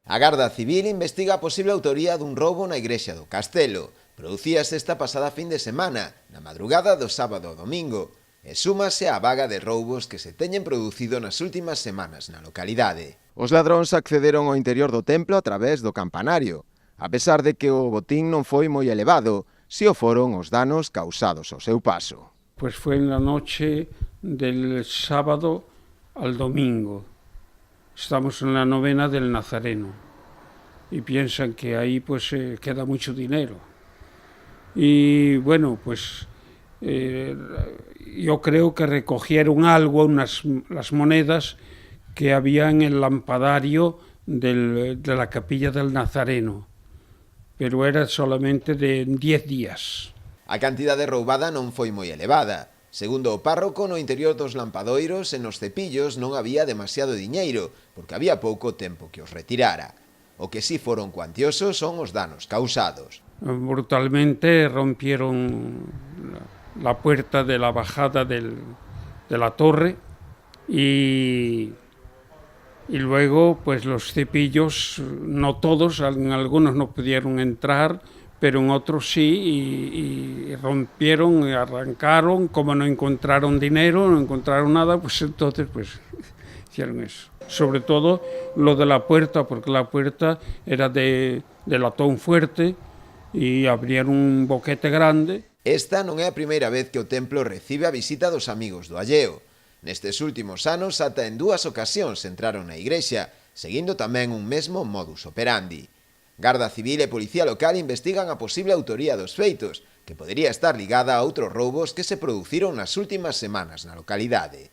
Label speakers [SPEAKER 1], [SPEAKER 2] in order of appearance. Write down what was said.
[SPEAKER 1] A Garda Civil investiga a posible autoría dun roubo na igrexa do Castelo. Producíase esta pasada fin de semana, na madrugada do sábado ao domingo, e súmase á vaga de roubos que se teñen producido nas últimas semanas na localidade. Os ladróns accederon ao interior do templo a través do campanario. A pesar de que o botín non foi moi elevado, si o foron os danos causados ao seu paso.
[SPEAKER 2] Pues fue en la noche del sábado al domingo. Estamos en la novena del Nazareno y piensan que ahí pues queda mucho dinero. Y bueno, pues yo creo que recogieron algo, las monedas que había en el lampadario de la capilla del Nazareno, pero era solamente de 10 días.
[SPEAKER 1] A cantidade roubada non foi moi elevada. Segundo o párroco, no interior dos lampadoiros e nos cepillos non había demasiado diñeiro, porque había pouco tempo que os retirara. O que sí foron cuantiosos son os danos causados.
[SPEAKER 2] Brutalmente rompieron la puerta de la bajada de la torre y luego pues los cepillos, no todos, en algunos no pudieron entrar, pero en otros sí, y rompieron, y arrancaron. Como no encontraron dinero, no encontraron nada, pues entonces pues hicieron eso. Sobre todo lo de la puerta, porque la puerta era de latón fuerte y abrieron un boquete grande.
[SPEAKER 1] Esta non é a primeira vez que o templo recibe a visita dos amigos do alleo. Nestes últimos anos, ata en 2 ocasións entraron na igrexa, seguindo tamén un mesmo modus operandi. Garda Civil e Policía Local investigan a posible autoría dos feitos, que podería estar ligada a outros roubos que se produciron nas últimas semanas na localidade.